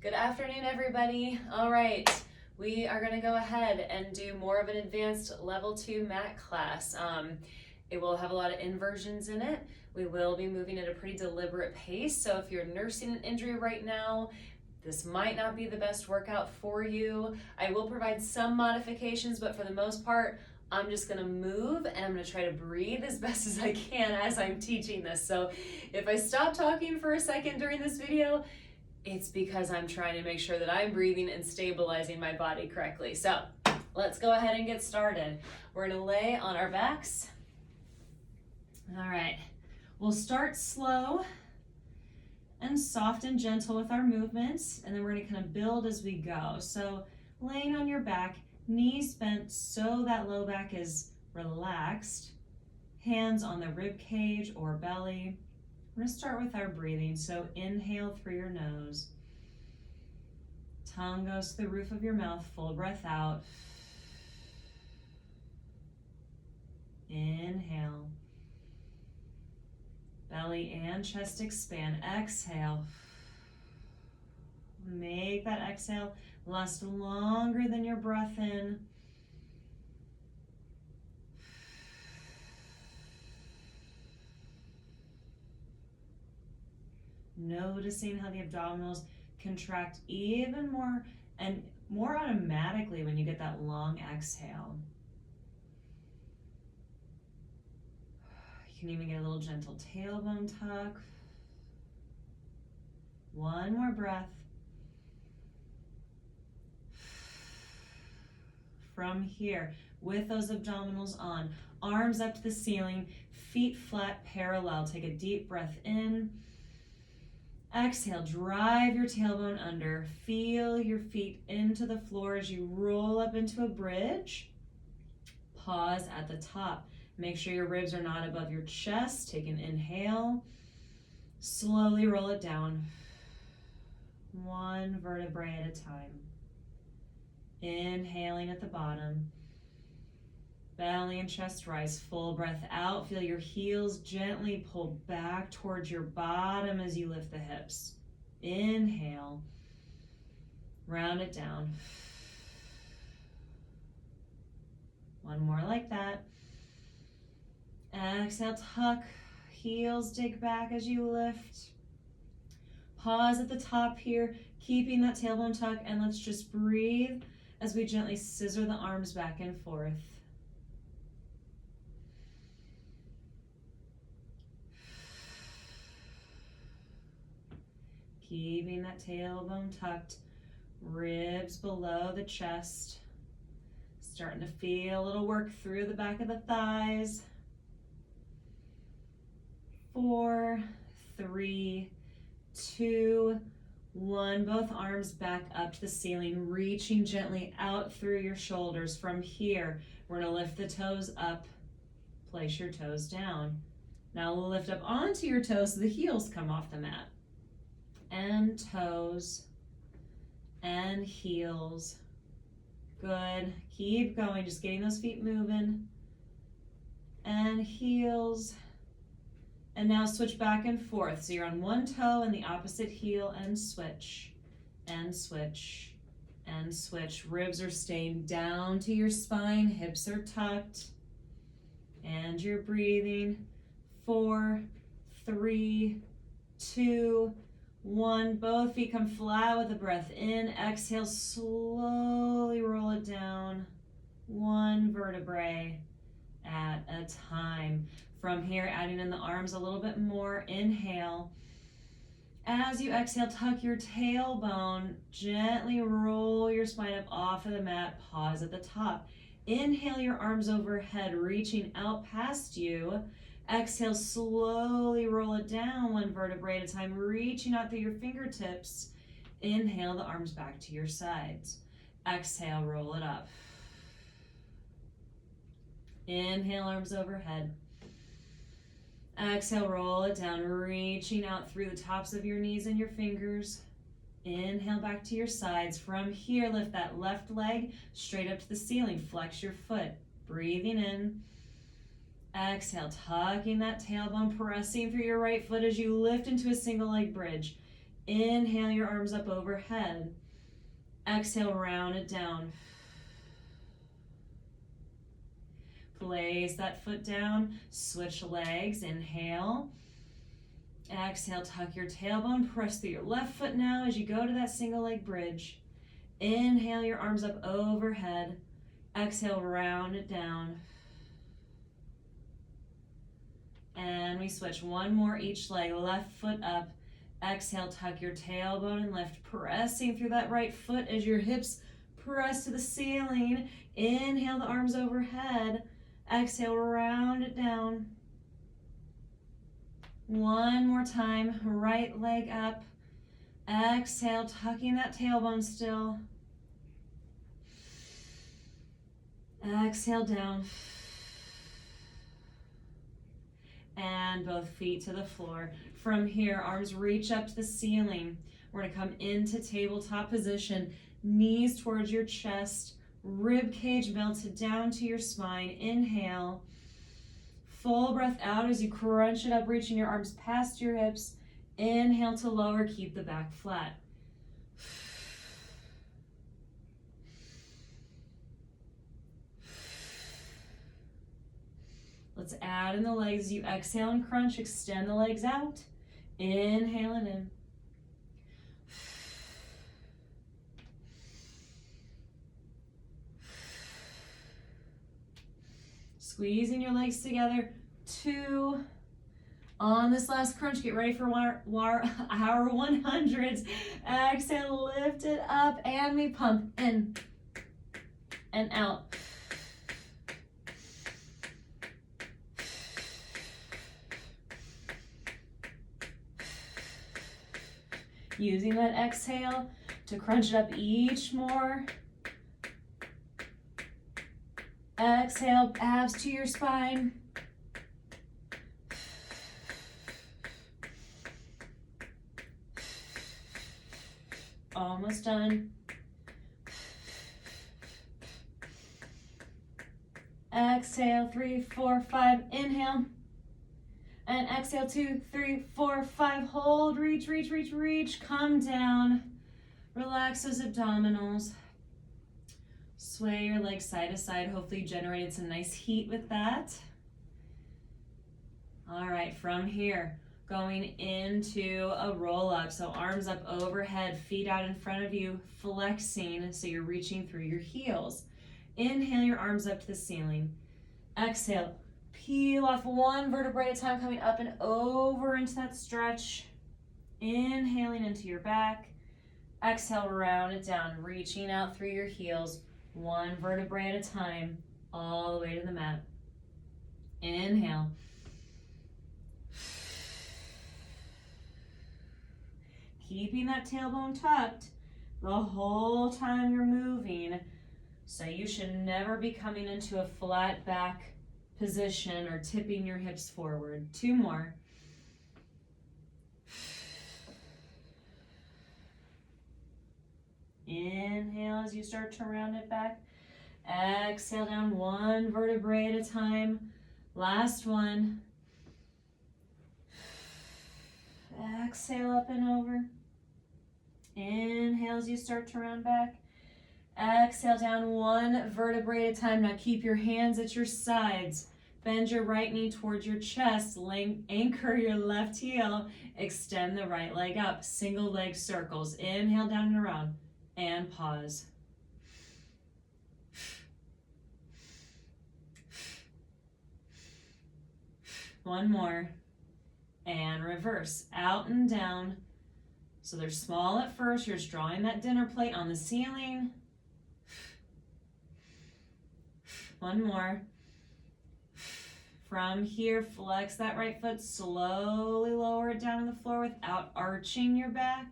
Good afternoon, everybody. All right, we are going to go ahead and do more of an advanced level 2 mat class. It will have a lot of inversions in it. We will be moving at a pretty deliberate pace, so if you're nursing an injury right now, this might not be the best workout for you. I will provide some modifications, but for the most part, I'm just gonna move and I'm gonna try to breathe as best as I can as I'm teaching this. So if I stop talking for a second during this video, it's because I'm trying to make sure that I'm breathing and stabilizing my body correctly. So let's go ahead and get started. We're gonna lay on our backs. All right, we'll start slow and soft and gentle with our movements, and then we're gonna kind of build as we go. So laying on your back, knees bent so that low back is relaxed, hands on the rib cage or belly. We're gonna start with our breathing. So inhale through your nose. Tongue goes to the roof of your mouth, full breath out. Inhale. Belly and chest expand. Exhale. Make that exhale last longer than your breath in. Noticing how the abdominals contract even more and more automatically when you get that long exhale. You can even get a little gentle tailbone tuck. One more breath. From here, with those abdominals on, arms up to the ceiling, feet flat parallel. Take a deep breath in. Exhale, drive your tailbone under. Feel your feet into the floor as you roll up into a bridge. Pause at the top. Make sure your ribs are not above your chest. Take an inhale. Slowly roll it down. One vertebrae at a time. Inhaling at the bottom. Belly and chest rise, full breath out. Feel your heels gently pull back towards your bottom as you lift the hips. Inhale. Round it down. One more like that. Exhale, tuck. Heels dig back as you lift. Pause at the top here, keeping that tailbone tuck, and let's just breathe as we gently scissor the arms back and forth. Keeping that tailbone tucked, ribs below the chest. Starting to feel a little work through the back of the thighs. 4, 3, 2, 1. Both arms back up to the ceiling, reaching gently out through your shoulders. From here, we're gonna lift the toes up, place your toes down. Now lift up onto your toes so the heels come off the mat. And toes, and heels. Good, keep going, just getting those feet moving. And heels. And now switch back and forth. So you're on one toe and the opposite heel, and switch, and switch, and switch. Ribs are staying down to your spine, hips are tucked, and you're breathing. 4, 3, 2, 1. Both feet come flat with a breath in. Exhale, slowly roll it down. One vertebrae at a time. From here, adding in the arms a little bit more. Inhale. As you exhale, tuck your tailbone. Gently roll your spine up off of the mat. Pause at the top. Inhale your arms overhead, reaching out past you. Exhale, slowly roll it down, one vertebrae at a time, reaching out through your fingertips. Inhale the arms back to your sides. Exhale, roll it up. Inhale, arms overhead. Exhale, roll it down, reaching out through the tops of your knees and your fingers. Inhale back to your sides. From here, lift that left leg straight up to the ceiling. Flex your foot. Breathing in. Exhale, tucking that tailbone, pressing through your right foot as you lift into a single leg bridge. Inhale your arms up overhead. Exhale, round it down. Place that foot down, switch legs, inhale. Exhale, tuck your tailbone, press through your left foot now as you go to that single leg bridge. Inhale your arms up overhead. Exhale, round it down. And we switch one more each leg, left foot up. Exhale, tuck your tailbone and lift, pressing through that right foot as your hips press to the ceiling. Inhale the arms overhead. Exhale, round it down. One more time, right leg up. Exhale, tucking that tailbone still. Exhale down. And both feet to the floor. From here, arms reach up to the ceiling. We're going to come into tabletop position, knees towards your chest, rib cage melted down to your spine. Inhale. Full breath out as you crunch it up, reaching your arms past your hips. Inhale to lower, keep the back flat. Let's add in the legs. You exhale and crunch, extend the legs out. Inhale and in. Squeezing your legs together. 2. On this last crunch, get ready for our 100s. Exhale, lift it up, and we pump in and out. Using that exhale to crunch it up each more. Exhale, abs to your spine. Almost done. Exhale, 3, 4, 5, inhale. And exhale, 2, 3, 4, 5, hold, reach, reach, reach, reach, come down. Relax those abdominals. Sway your legs side to side. Hopefully you generated some nice heat with that. All right, from here, going into a roll up. So arms up overhead, feet out in front of you, flexing so you're reaching through your heels. Inhale your arms up to the ceiling. Exhale, peel off one vertebrae at a time, coming up and over into that stretch. Inhaling into your back. Exhale, round it down, reaching out through your heels, one vertebrae at a time, all the way to the mat. Inhale. Keeping that tailbone tucked the whole time you're moving. So you should never be coming into a flat back position or tipping your hips forward. 2 more. Inhale as you start to round it back. Exhale down one vertebrae at a time. Last one. Exhale up and over. Inhale as you start to round back. Exhale down one vertebrae at a time. Now keep your hands at your sides. Bend your right knee towards your chest. Anchor your left heel. Extend the right leg up. Single leg circles. Inhale down and around. And pause. One more. And reverse. Out and down. So they're small at first. You're just drawing that dinner plate on the ceiling. One more. From here, flex that right foot. Slowly lower it down to the floor without arching your back.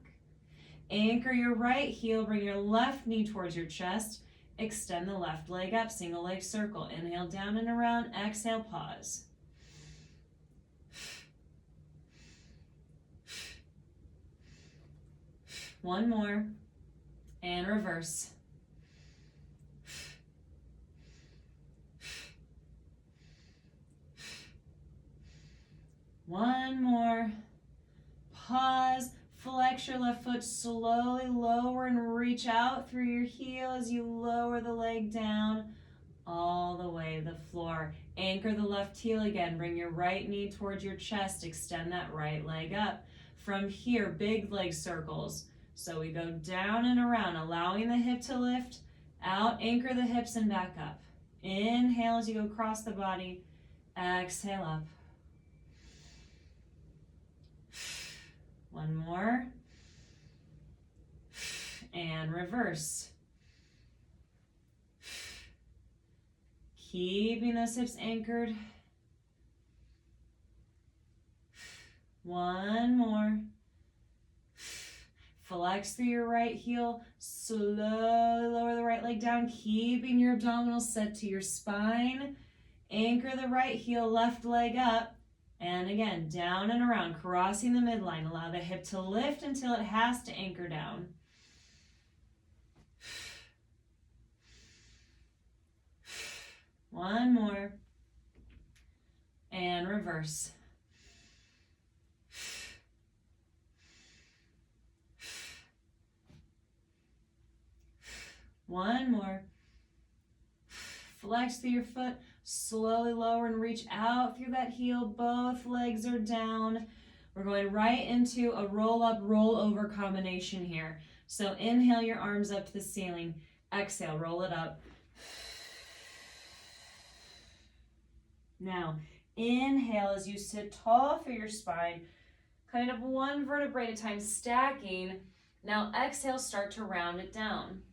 Anchor your right heel. Bring your left knee towards your chest. Extend the left leg up. Single leg circle. Inhale down and around. Exhale, pause. One more. And reverse. One more. Pause. Flex your left foot, slowly lower and reach out through your heel as you lower the leg down all the way to the floor. Anchor the left heel again. Bring your right knee towards your chest. Extend that right leg up. From here, big leg circles. So we go down and around, allowing the hip to lift, out, anchor the hips and back up. Inhale as you go across the body. Exhale up. One more. And reverse. Keeping those hips anchored. One more. Flex through your right heel. Slowly lower the right leg down, keeping your abdominals set to your spine. Anchor the right heel, left leg up. And again, down and around, crossing the midline. Allow the hip to lift until it has to anchor down. One more. And reverse. One more. Flex through your foot. Slowly lower and reach out through that heel. Both legs are down. We're going right into a roll up, roll over combination here. So inhale your arms up to the ceiling. Exhale, roll it up. Now, inhale as you sit tall through your spine, kind of one vertebrae at a time, stacking. Now exhale, start to round it down.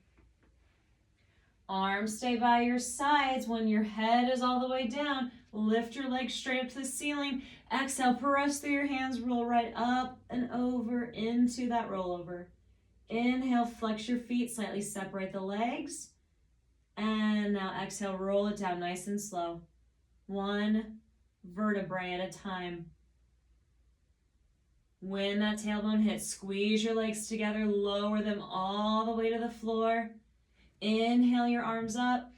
Arms stay by your sides. When your head is all the way down, lift your legs straight up to the ceiling. Exhale, press through your hands, roll right up and over into that rollover. Inhale, flex your feet, slightly separate the legs. And now exhale, roll it down nice and slow. One vertebrae at a time. When that tailbone hits, squeeze your legs together, lower them all the way to the floor. Inhale your arms up.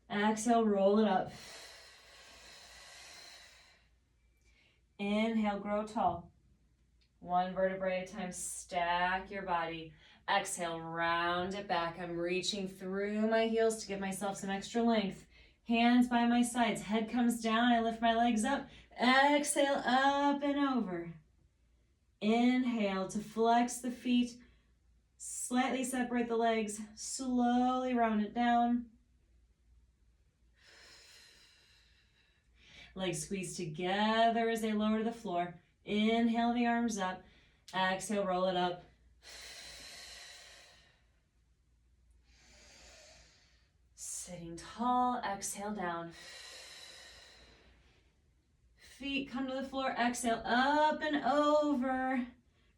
Exhale, roll it up. Inhale, grow tall. One vertebrae at a time, stack your body. Exhale, round it back. I'm reaching through my heels to give myself some extra length. Hands by my sides, head comes down, I lift my legs up. Exhale, up and over. Inhale to flex the feet, slightly separate the legs, slowly round it down. Legs squeeze together as they lower to the floor. Inhale the arms up. Exhale, roll it up. Sitting tall, exhale down. Feet come to the floor, exhale, up and over.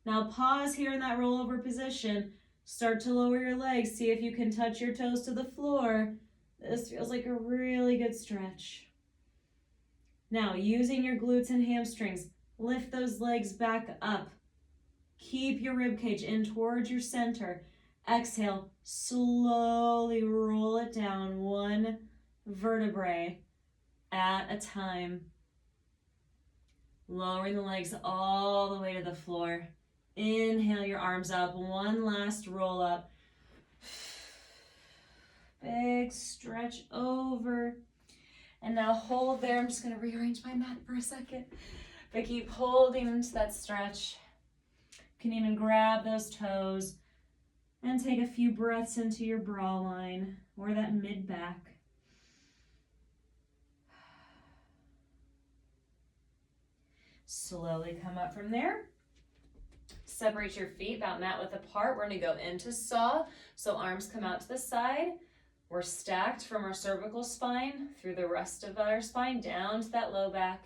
Now pause here in that rollover position. Start to lower your legs. See if you can touch your toes to the floor. This feels like a really good stretch. Now, using your glutes and hamstrings, lift those legs back up. Keep your rib cage in towards your center. Exhale, slowly roll it down, one vertebrae at a time. Lowering the legs all the way to the floor. Inhale your arms up, one last roll up. Big stretch over. And now hold there. I'm just going to rearrange my mat for a second. But keep holding into that stretch. You can even grab those toes and take a few breaths into your bra line or that mid back. Slowly come up from there. Separate your feet about mat width apart. We're going to go into saw. So arms come out to the side. We're stacked from our cervical spine through the rest of our spine down to that low back.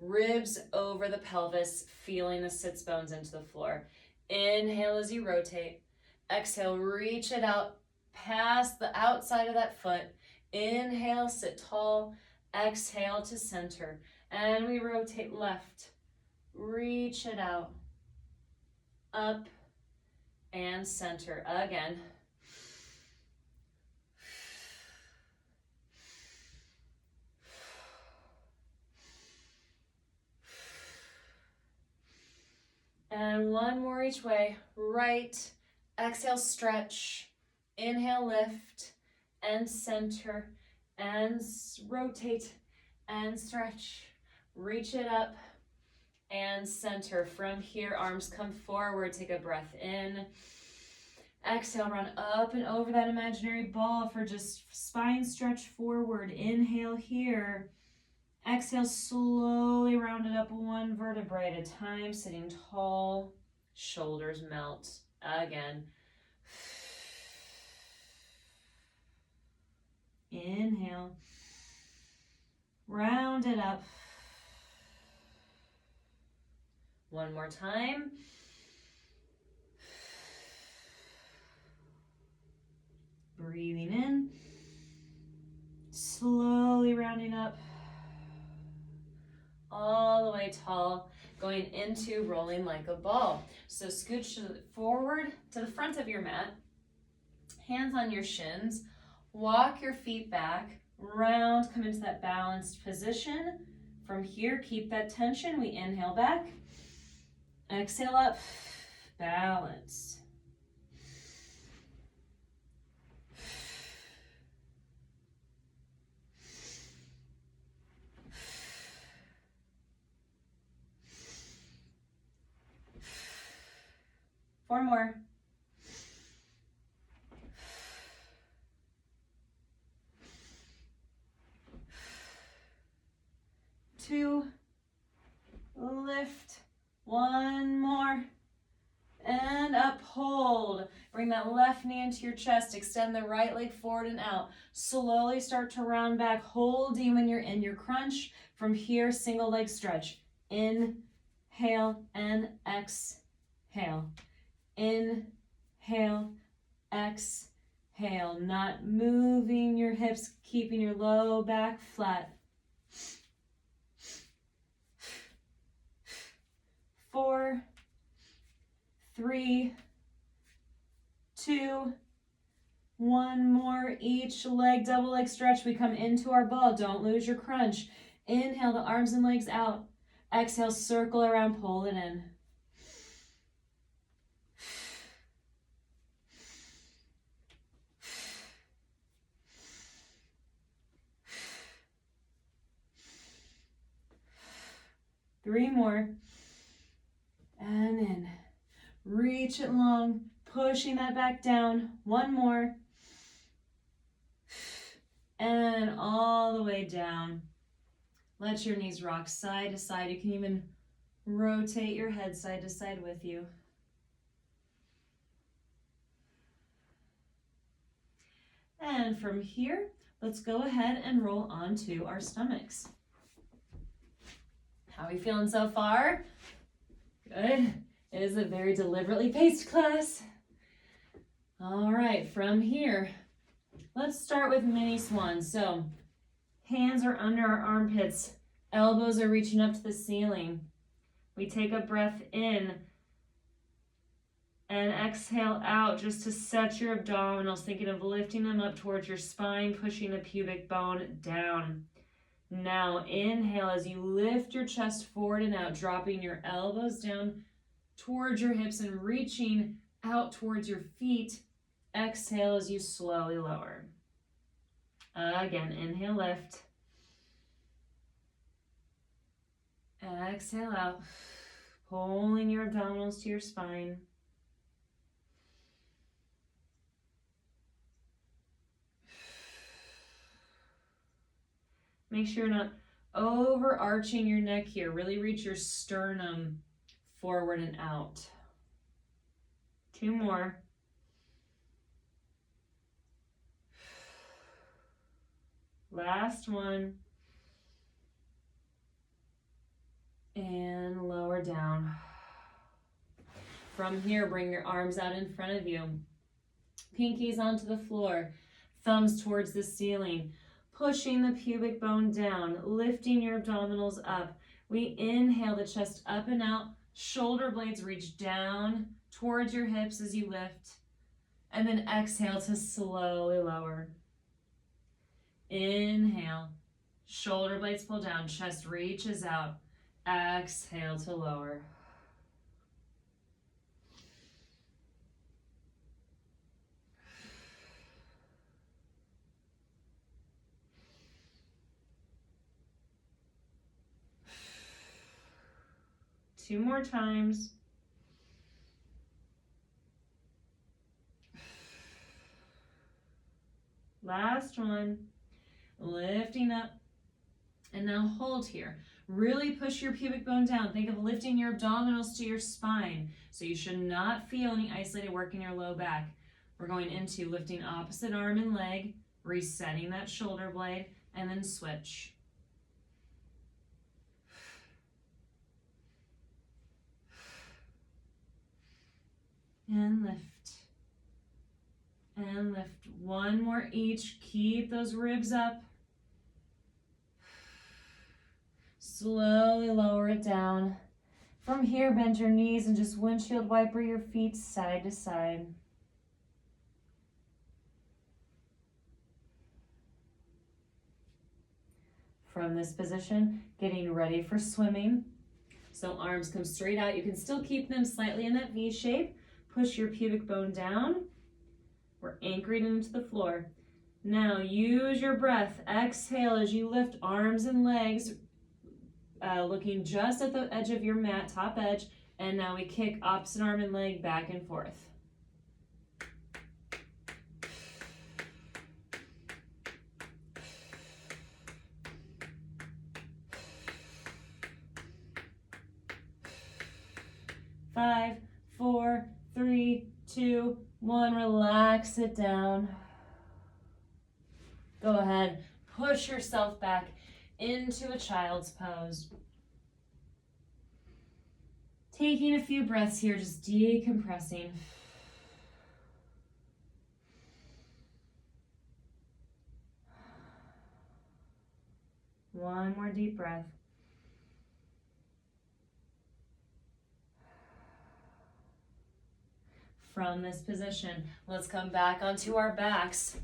Ribs over the pelvis, feeling the sits bones into the floor. Inhale as you rotate. Exhale, reach it out past the outside of that foot. Inhale, sit tall. Exhale to center. And we rotate left. Reach it out. Up and center again. And one more each way. Right. Exhale, stretch. Inhale, lift. And center. And rotate. And stretch. Reach it up. And center. From here, arms come forward. Take a breath in. Exhale, run up and over that imaginary ball for just spine stretch forward. Inhale here. Exhale, slowly round it up one vertebrae at a time, sitting tall, shoulders melt. Again. Inhale. Round it up. One more time. Breathing in. Slowly rounding up. All the way tall, going into rolling like a ball. So scooch forward to the front of your mat, hands on your shins, walk your feet back, round, come into that balanced position. From here, keep that tension. We inhale back, exhale up, balance. Four more. Two. Lift. One more. And up, hold. Bring that left knee into your chest. Extend the right leg forward and out. Slowly start to round back, holding when you're in your crunch. From here, single leg stretch. Inhale and exhale. Inhale, exhale. Not moving your hips, keeping your low back flat. 4, 3, 2, one more each leg, double leg stretch. We come into our ball. Don't lose your crunch. Inhale the arms and legs out. Exhale, circle around, pull it in. Three more. And in. Reach it long, pushing that back down. One more. And all the way down. Let your knees rock side to side. You can even rotate your head side to side with you. And from here, let's go ahead and roll onto our stomachs. How are we feeling so far? Good. It is a very deliberately paced class. All right, from here, let's start with mini swans. So hands are under our armpits, elbows are reaching up to the ceiling. We take a breath in and exhale out just to set your abdominals, thinking of lifting them up towards your spine, pushing the pubic bone down. Now inhale as you lift your chest forward and out, dropping your elbows down towards your hips and reaching out towards your feet. Exhale as you slowly lower. Again, inhale, lift. Exhale out, pulling your abdominals to your spine. Make sure you're not overarching your neck here. Really reach your sternum forward and out. Two more. Last one. And lower down. From here, bring your arms out in front of you. Pinkies onto the floor. Thumbs towards the ceiling. Pushing the pubic bone down, lifting your abdominals up. We inhale the chest up and out. Shoulder blades reach down towards your hips as you lift. And then exhale to slowly lower. Inhale. Shoulder blades pull down. Chest reaches out. Exhale to lower. 2 more times. Last one. Lifting up. And now hold here. Really push your pubic bone down. Think of lifting your abdominals to your spine. So you should not feel any isolated work in your low back. We're going into lifting opposite arm and leg, resetting that shoulder blade, and then switch. And lift. And lift. One more each. Keep those ribs up. Slowly lower it down. From here, bend your knees and just windshield wiper your feet side to side. From this position, getting ready for swimming. So arms come straight out. You can still keep them slightly in that V shape. Push your pubic bone down. We're anchoring into the floor. Now use your breath. Exhale as you lift arms and legs, looking just at the edge of your mat, top edge. And now we kick opposite arm and leg back and forth. Five, 4, 3, 2, 1. Relax it down. Go ahead, push yourself back into a child's pose. Taking a few breaths here, just decompressing. One more deep breath. From this position, let's come back onto our backs,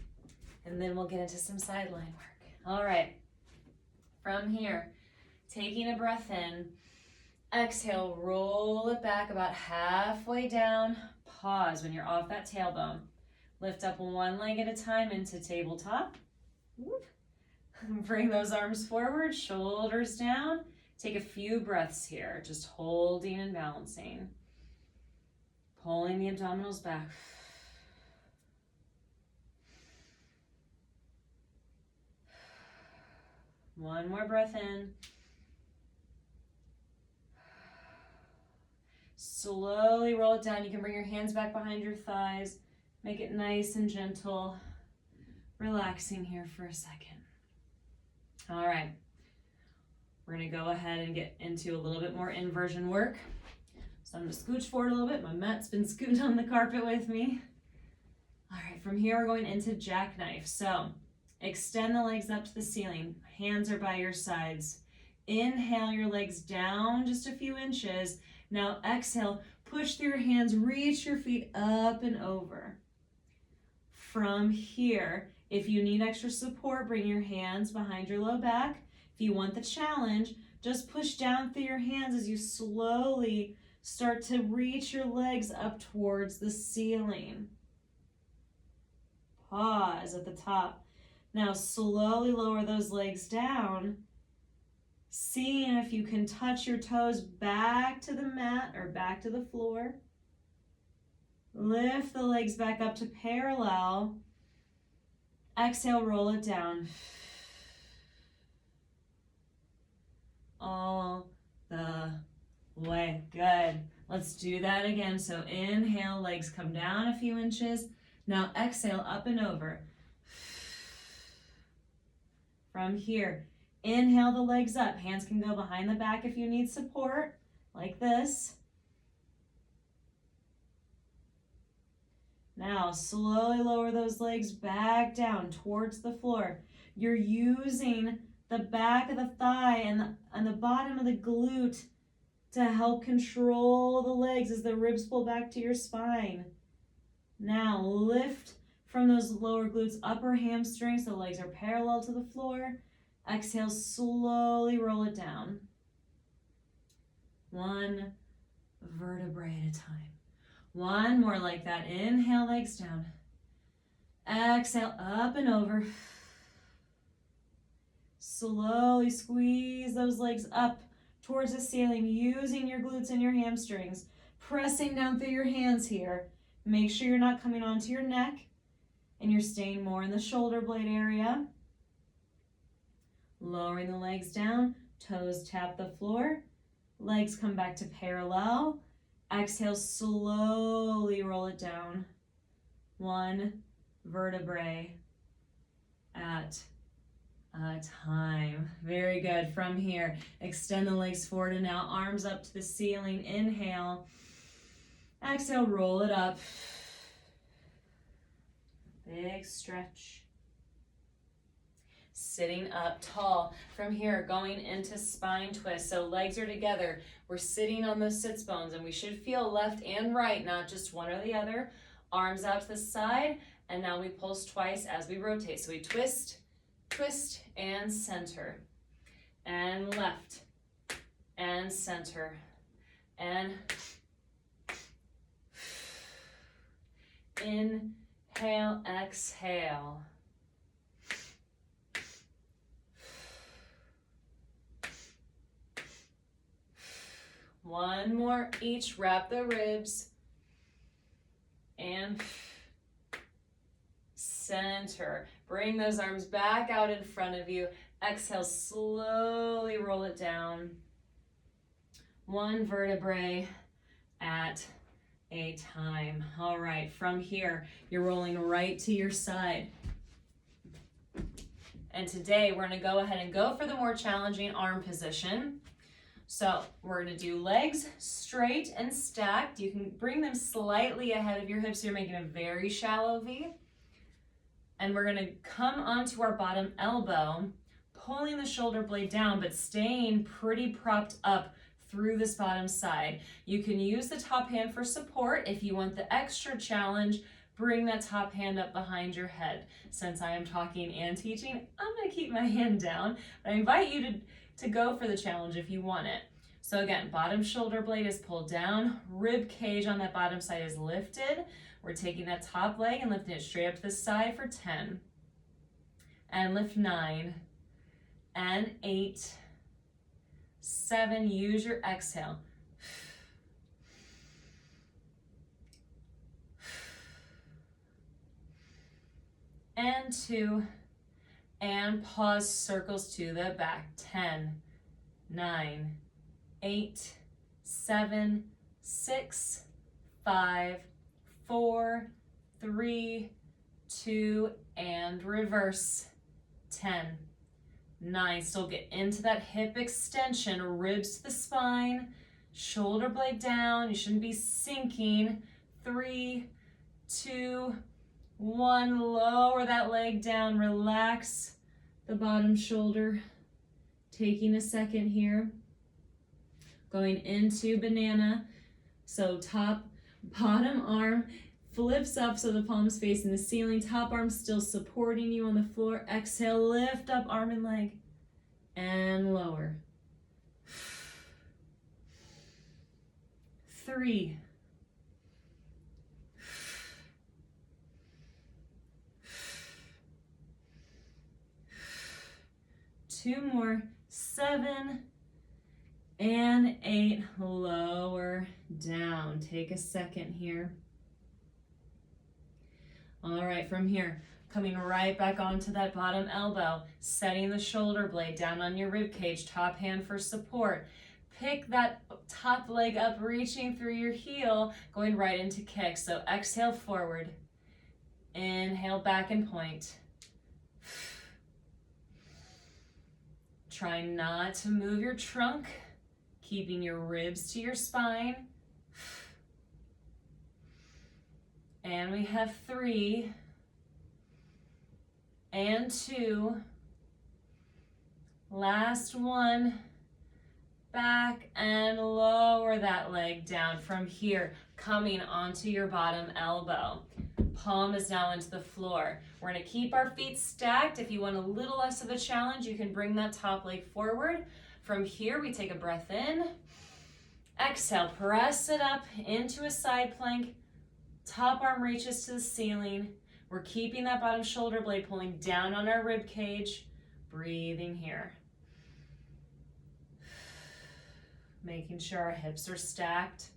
and then we'll get into some sideline work. All right, from here, taking a breath in, exhale, roll it back about halfway down, pause when you're off that tailbone. Lift up one leg at a time into tabletop. Bring those arms forward, shoulders down. Take a few breaths here, just holding and balancing. Pulling the abdominals back. One more breath in. Slowly roll it down. You can bring your hands back behind your thighs. Make it nice and gentle. Relaxing here for a second. All right. We're going to go ahead and get into a little bit more inversion work. So I'm going to scooch forward a little bit. My mat's been scooted on the carpet with me. All right, from here we're going into jackknife. So extend the legs up to the ceiling. Hands are by your sides. Inhale your legs down just a few inches. Now exhale, push through your hands, reach your feet up and over. From here, if you need extra support, bring your hands behind your low back. If you want the challenge, just push down through your hands as you slowly start to reach your legs up towards the ceiling. Pause at the top. Now slowly lower those legs down, seeing if you can touch your toes back to the mat or back to the floor. Lift the legs back up to parallel. Exhale, roll it down. All the way. Good. Let's do that again. So inhale, legs come down a few inches. Now exhale, up and over. From here, inhale the legs up. Hands can go behind the back if you need support, like this. Now slowly lower those legs back down towards the floor. You're using the back of the thigh and the bottom of the glute to help control the legs as the ribs pull back to your spine. Now lift from those lower glutes, upper hamstrings, so the legs are parallel to the floor. Exhale, slowly roll it down. One vertebrae at a time. One more like that. Inhale, legs down. Exhale, up and over. Slowly squeeze those legs up towards the ceiling, using your glutes and your hamstrings, pressing down through your hands here. Make sure you're not coming onto your neck and you're staying more in the shoulder blade area. Lowering the legs down, toes tap the floor, legs come back to parallel. Exhale, slowly roll it down. One vertebrae at a time. Very good. From here, extend the legs forward and now arms up to the ceiling. Inhale. Exhale, roll it up. Big stretch. Sitting up tall. From here, going into spine twist. So legs are together. We're sitting on those sits bones and we should feel left and right, not just one or the other. Arms out to the side, and now we pulse twice as we rotate. So we twist, twist, and center. And left, and center. And inhale, exhale. One more each, wrap the ribs. And center. Bring those arms back out in front of you. Exhale, slowly roll it down. One vertebrae at a time. All right, from here, you're rolling right to your side. And today, we're gonna go ahead and go for the more challenging arm position. So we're gonna do legs straight and stacked. You can bring them slightly ahead of your hips. So you're making a very shallow V. And we're gonna come onto our bottom elbow, pulling the shoulder blade down, but staying pretty propped up through this bottom side. You can use the top hand for support. If you want the extra challenge, bring that top hand up behind your head. Since I am talking and teaching, I'm gonna keep my hand down. But I invite you to go for the challenge if you want it. So again, bottom shoulder blade is pulled down, rib cage on that bottom side is lifted. We're taking that top leg and lifting it straight up to the side for 10. And lift 9. And 8. 7, use your exhale. And 2. And pause, circles to the back. 10, 9, 8, 7, 6, 5, 4, 3, 2, and reverse. 10, 9, still get into that hip extension, ribs to the spine, shoulder blade down, you shouldn't be sinking. 3, 2, 1, lower that leg down, relax the bottom shoulder. Taking a second here. Going into banana. So bottom arm flips up so the palm's facing the ceiling. Top arm still supporting you on the floor. Exhale, lift up arm and leg. And lower. 3. 2 more. 7 and 8. Lower down. Take a second here. All right, from here, coming right back onto that bottom elbow, setting the shoulder blade down on your rib cage, top hand for support. Pick that top leg up, reaching through your heel, going right into kick. So exhale forward. Inhale back and point. Try not to move your trunk, keeping your ribs to your spine. And we have 3 and 2. Last one. Back and lower that leg down. From here, coming onto your bottom elbow. Palm is now into the floor. We're gonna keep our feet stacked. If you want a little less of a challenge, you can bring that top leg forward. From here, we take a breath in. Exhale, press it up into a side plank. Top arm reaches to the ceiling. We're keeping that bottom shoulder blade pulling down on our rib cage. Breathing here. Making sure our hips are stacked.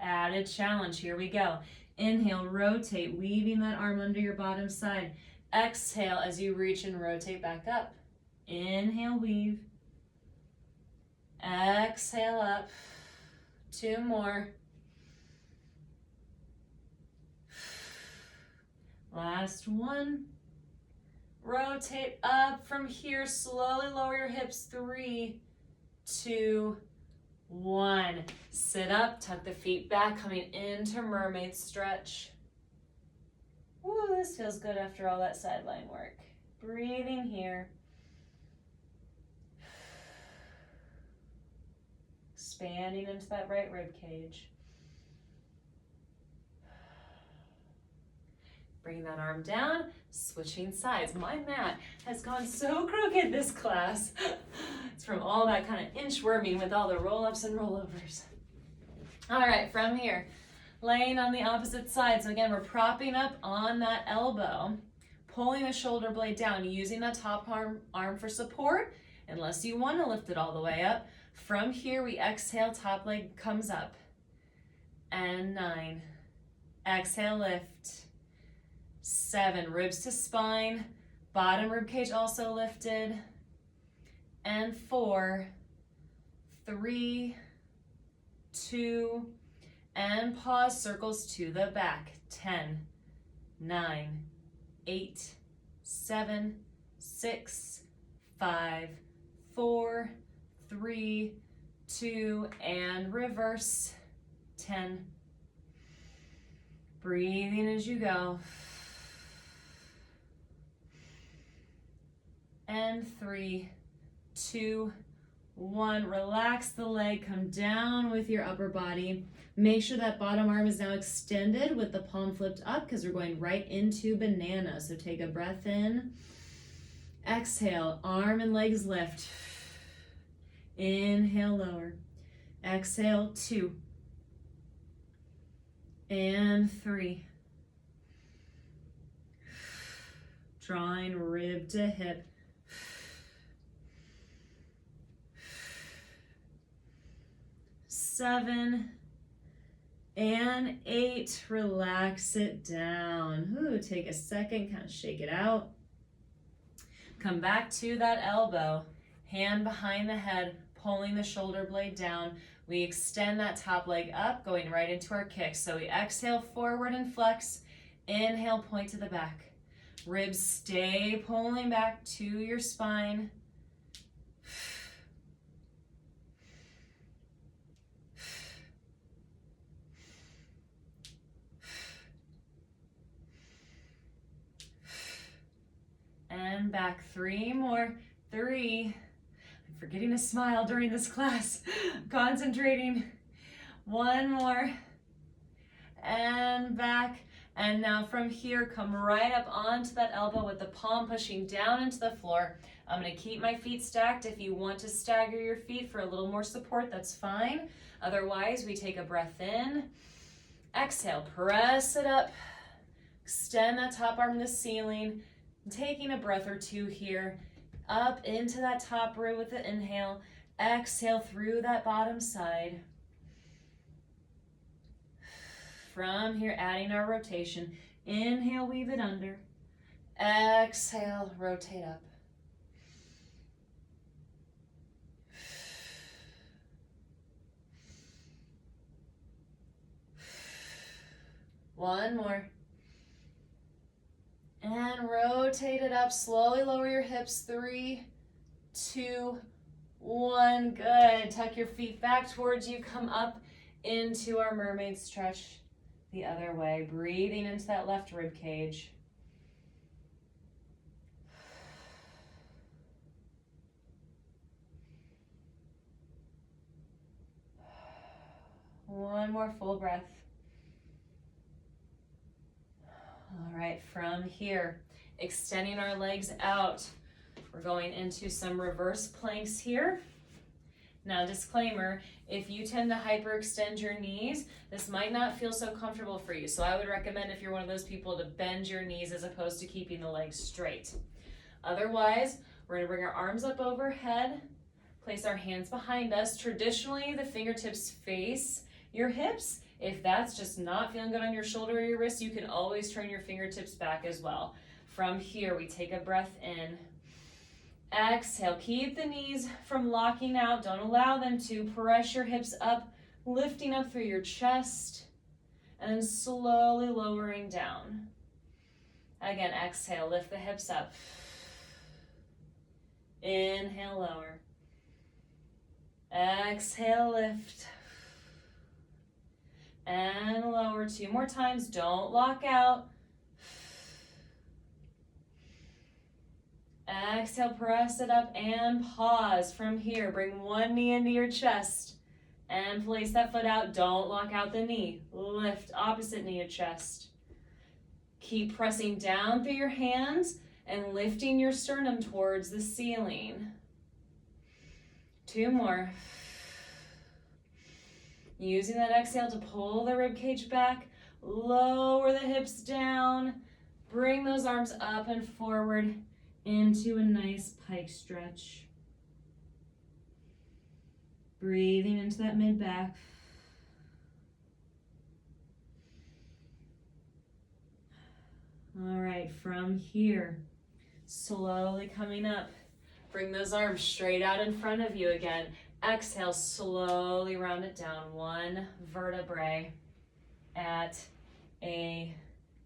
Added challenge, here we go. Inhale, rotate, weaving that arm under your bottom side. Exhale as you reach and rotate back up. Inhale, weave. Exhale up. 2 more. Last one. Rotate up from here. Slowly lower your hips. 3, 2, 1. Sit up, tuck the feet back, coming into mermaid stretch. Woo, this feels good after all that sideline work. Breathing here. Expanding into that right rib cage. Bring that arm down, switching sides. My mat has gone so crooked this class. It's from all that kind of inchworming with all the roll-ups and rollovers. All right, from here, laying on the opposite side. So again, we're propping up on that elbow, pulling the shoulder blade down, using that top arm for support, unless you want to lift it all the way up. From here, we exhale, top leg comes up. And 9. Exhale, lift. 7, ribs to spine, bottom rib cage also lifted. And 4, 3, 2, and pause, circles to the back. 10, 9, 8, 7, 6, 5, 4, 3, 2, and reverse. 10. Breathing as you go. And 3, 2, 1. Relax the leg, come down with your upper body. Make sure that bottom arm is now extended with the palm flipped up because we're going right into banana. So take a breath in. Exhale, arm and legs lift. Inhale, lower. Exhale, 2. And 3. Drawing rib to hip. 7 and 8. Relax it down. Ooh, take a second, kind of shake it out. Come back to that elbow, hand behind the head, pulling the shoulder blade down. We extend that top leg up, going right into our kick. So we exhale forward and flex. Inhale, point to the back. Ribs stay pulling back to your spine. And back. 3 more. 3. I'm forgetting to smile during this class. Concentrating. 1 more. And back. And now from here, come right up onto that elbow with the palm pushing down into the floor. I'm going to keep my feet stacked. If you want to stagger your feet for a little more support, that's fine. Otherwise, we take a breath in. Exhale, press it up. Extend that top arm to the ceiling. Taking a breath or 2 here. Up into that top rib with the inhale. Exhale through that bottom side. From here, adding our rotation. Inhale, weave it under. Exhale, rotate up. One more. And rotate it up. Slowly lower your hips. 3, 2, 1. Good. Tuck your feet back towards you. Come up into our mermaid stretch the other way. Breathing into that left rib cage. One more full breath. All right, from here, extending our legs out. We're going into some reverse planks here. Now, disclaimer, if you tend to hyperextend your knees, this might not feel so comfortable for you. So I would recommend, if you're one of those people, to bend your knees as opposed to keeping the legs straight. Otherwise, we're gonna bring our arms up overhead, Place our hands behind us. Traditionally, the fingertips face your hips. If that's just not feeling good on your shoulder or your wrist, you can always turn your fingertips back as well. From here, we take a breath in. Exhale, keep the knees from locking out. Don't allow them to. Press your hips up, lifting up through your chest, and then slowly lowering down. Again, exhale, lift the hips up. Inhale, lower. Exhale, lift. And lower. 2 more times. Don't lock out. Exhale, press it up and pause. From here, bring one knee into your chest and place that foot out. Don't lock out the knee. Lift, opposite knee to chest. Keep pressing down through your hands and lifting your sternum towards the ceiling. 2 more. Using that exhale to pull the rib cage back, lower the hips down, bring those arms up and forward into a nice pike stretch. Breathing into that mid back. All right, from here, slowly coming up. Bring those arms straight out in front of you again. Exhale, slowly round it down, 1 vertebrae at a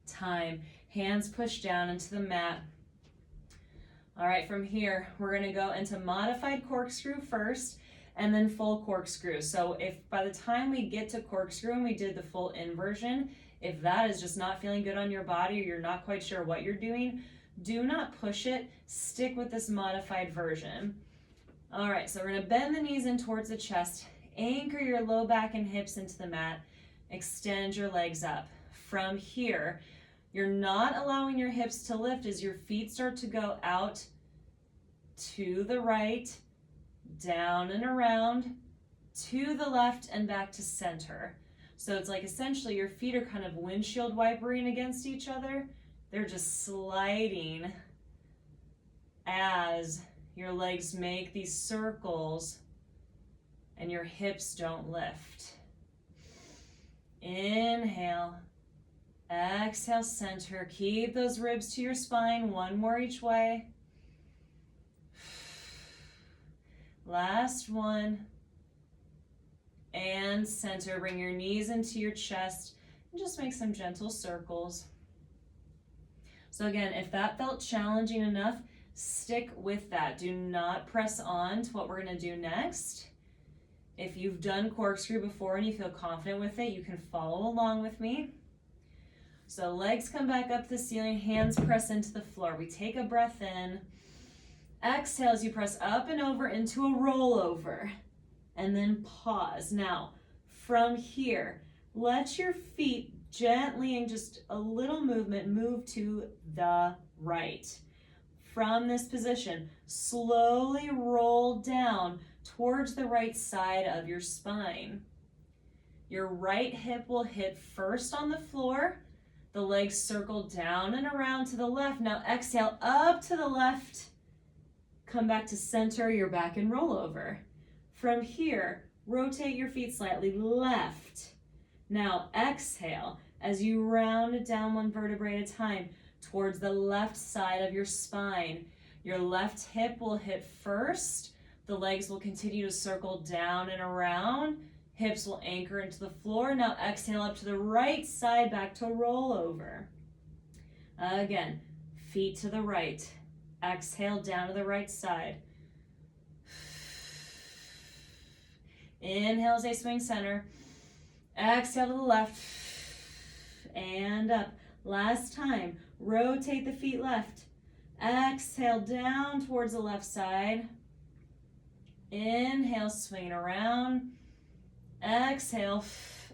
time. Hands push down into the mat. All right, from here, we're gonna go into modified corkscrew first and then full corkscrew. So if by the time we get to corkscrew and we did the full inversion, if that is just not feeling good on your body or you're not quite sure what you're doing, do not push it. Stick with this modified version. All right, so we're gonna bend the knees in towards the chest, anchor your low back and hips into the mat, extend your legs up. From here, you're not allowing your hips to lift as your feet start to go out to the right, down and around, to the left and back to center. So it's like essentially your feet are kind of windshield wipering against each other. They're just sliding as your legs make these circles and your hips don't lift. Inhale. Exhale, center. Keep those ribs to your spine. 1 more each way. Last one. And center. Bring your knees into your chest and just make some gentle circles. So again, if that felt challenging enough, stick with that. Do not press on to what we're going to do next. If you've done corkscrew before and you feel confident with it, you can follow along with me. So legs come back up to the ceiling, hands press into the floor. We take a breath in. Exhale as you press up and over into a rollover. And then pause. Now, from here, let your feet gently, in just a little movement, move to the right. From this position, slowly roll down towards the right side of your spine. Your right hip will hit first on the floor. The legs circle down and around to the left. Now exhale up to the left. Come back to center, you're back and roll over. From here, rotate your feet slightly left. Now exhale as you round it down 1 vertebrae at a time towards the left side of your spine. Your left hip will hit first. The legs will continue to circle down and around. Hips will anchor into the floor. Now exhale up to the right side, back to rollover. Again, feet to the right. Exhale down to the right side. Inhale as they swing center. Exhale to the left. And up. Last time, rotate the feet left. Exhale down towards the left side. Inhale, swing around. Exhale,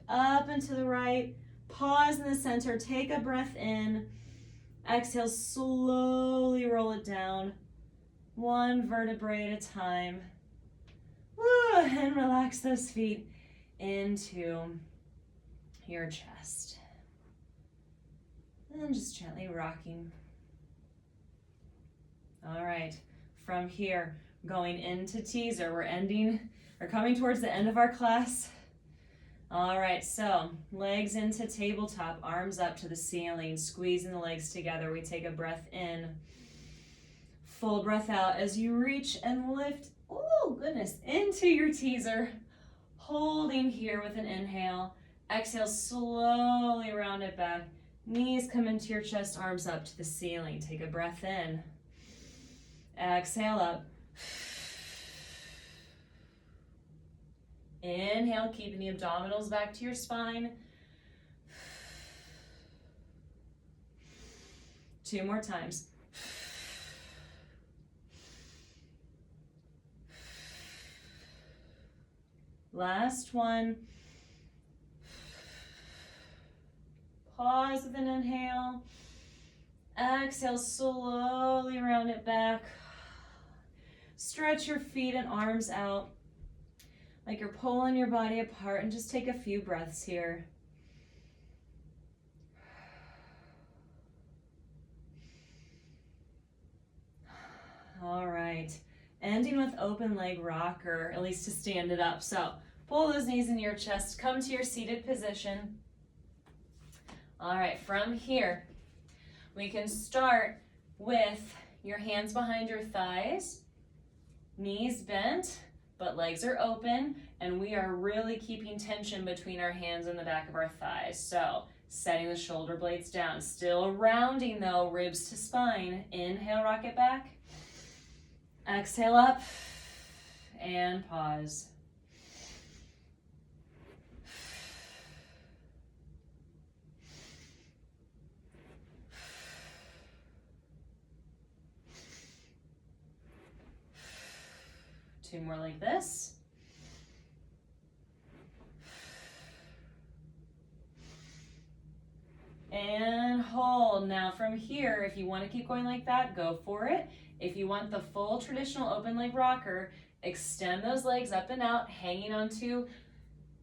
up and to the right. Pause in the center, take a breath in. Exhale, slowly roll it down. 1 vertebrae at a time. Woo, and relax those feet into your chest. And just gently rocking. All right, from here, going into teaser. We're coming towards the end of our class. All right, so legs into tabletop, arms up to the ceiling, squeezing the legs together. We take a breath in, full breath out as you reach and lift, oh goodness, into your teaser. Holding here with an inhale. Exhale, slowly round it back. Knees come into your chest, arms up to the ceiling. Take a breath in. Exhale up. Inhale, keeping the abdominals back to your spine. 2 more times. Last one. Pause with an inhale. Exhale, slowly round it back. Stretch your feet and arms out like you're pulling your body apart, and just take a few breaths here. All right, ending with open leg rocker, at least to stand it up. So pull those knees into your chest, come to your seated position. All right, from here, we can start with your hands behind your thighs, knees bent, but legs are open, and we are really keeping tension between our hands and the back of our thighs. So setting the shoulder blades down, still rounding though, ribs to spine. Inhale, rock it back. Exhale up and pause. Two more like this. And hold. Now from here, if you want to keep going like that, go for it. If you want the full traditional open leg rocker, extend those legs up and out, hanging onto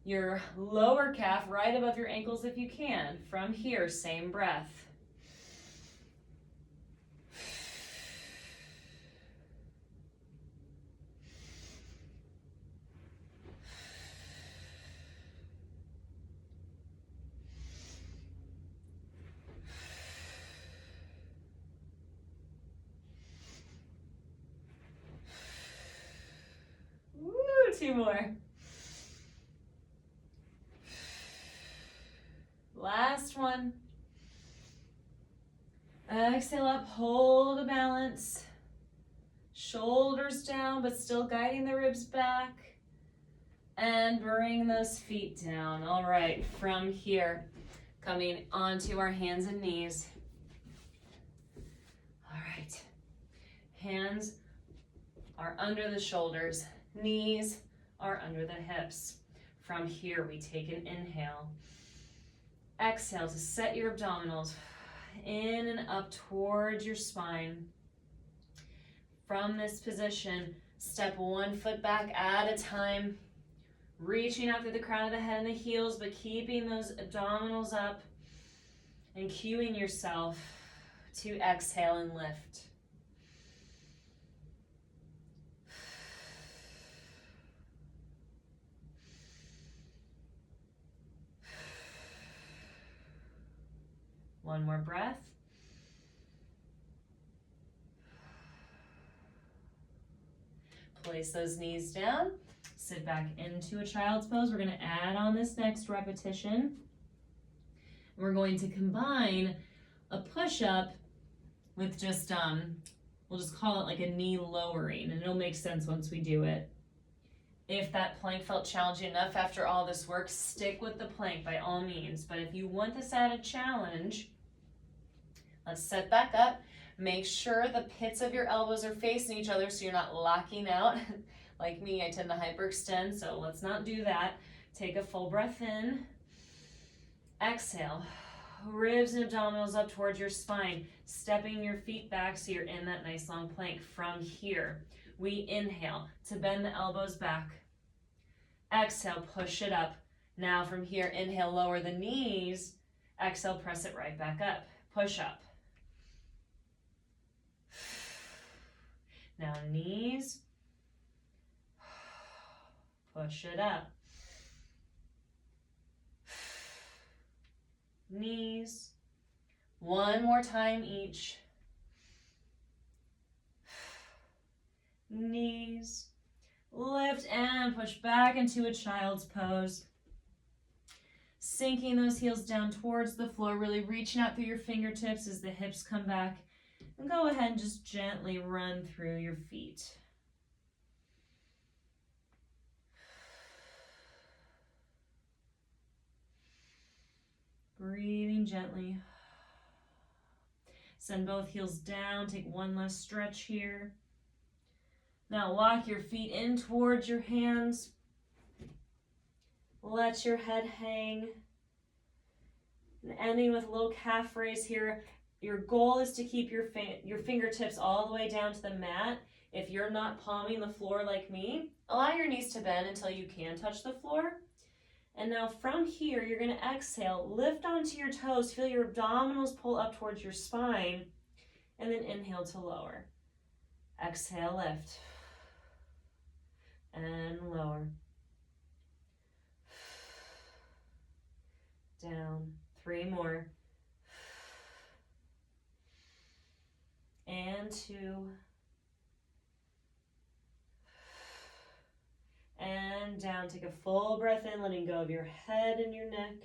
your lower calf right above your ankles if you can. From here, same breath. Woo, 2 more. Last one. Exhale up, hold a balance. Shoulders down, but still guiding the ribs back. And bring those feet down. All right, from here, coming onto our hands and knees. All right, hands are under the shoulders, knees are under the hips. From here, we take an inhale. Exhale to set your abdominals in and up towards your spine. From this position, step 1 foot back at a time, reaching out through the crown of the head and the heels, but keeping those abdominals up and cueing yourself to exhale and lift. One more breath. Place those knees down. Sit back into a child's pose. We're going to add on this next repetition. We're going to combine a push-up with just, we'll just call it like a knee lowering, and it'll make sense once we do it. If that plank felt challenging enough after all this work, stick with the plank by all means. But if you want this added challenge, let's sit back up. Make sure the pits of your elbows are facing each other so you're not locking out. Like me, I tend to hyperextend, so let's not do that. Take a full breath in. Exhale. Ribs and abdominals up towards your spine. Stepping your feet back so you're in that nice long plank. From here, we inhale to bend the elbows back. Exhale, push it up. Now from here, inhale, lower the knees. Exhale, press it right back up. Push up. Now knees Push it up. Knees. One more time each. Knees. Lift and push back into a child's pose. Sinking those heels down towards the floor, really reaching out through your fingertips as the hips come back. And go ahead and just gently run through your feet. Breathing gently. Send both heels down. Take one last stretch here. Now walk your feet in towards your hands. Let your head hang. And ending with a little calf raise here. Your goal is to keep your fingertips all the way down to the mat. If you're not palming the floor like me, allow your knees to bend until you can touch the floor. And now from here, you're going to exhale, lift onto your toes, feel your abdominals pull up towards your spine, and then inhale to lower. Exhale, lift, and lower. Down, 3 more. And 2. And down. Take a full breath in, letting go of your head and your neck.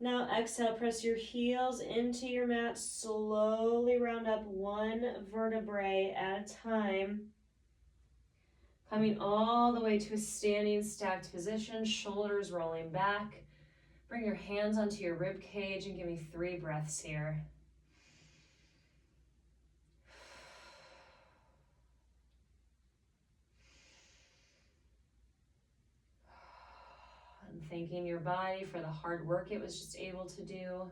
Now exhale, press your heels into your mat. Slowly round up 1 vertebrae at a time. Coming all the way to a standing stacked position, shoulders rolling back. Bring your hands onto your rib cage and give me 3 breaths here. Thanking your body for the hard work it was just able to do.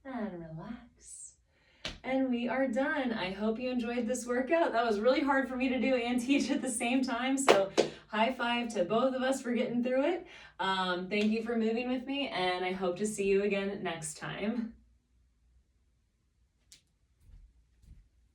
And relax. And we are done. I hope you enjoyed this workout. That was really hard for me to do and teach at the same time. So high five to both of us for getting through it. Thank you for moving with me, and I hope to see you again next time.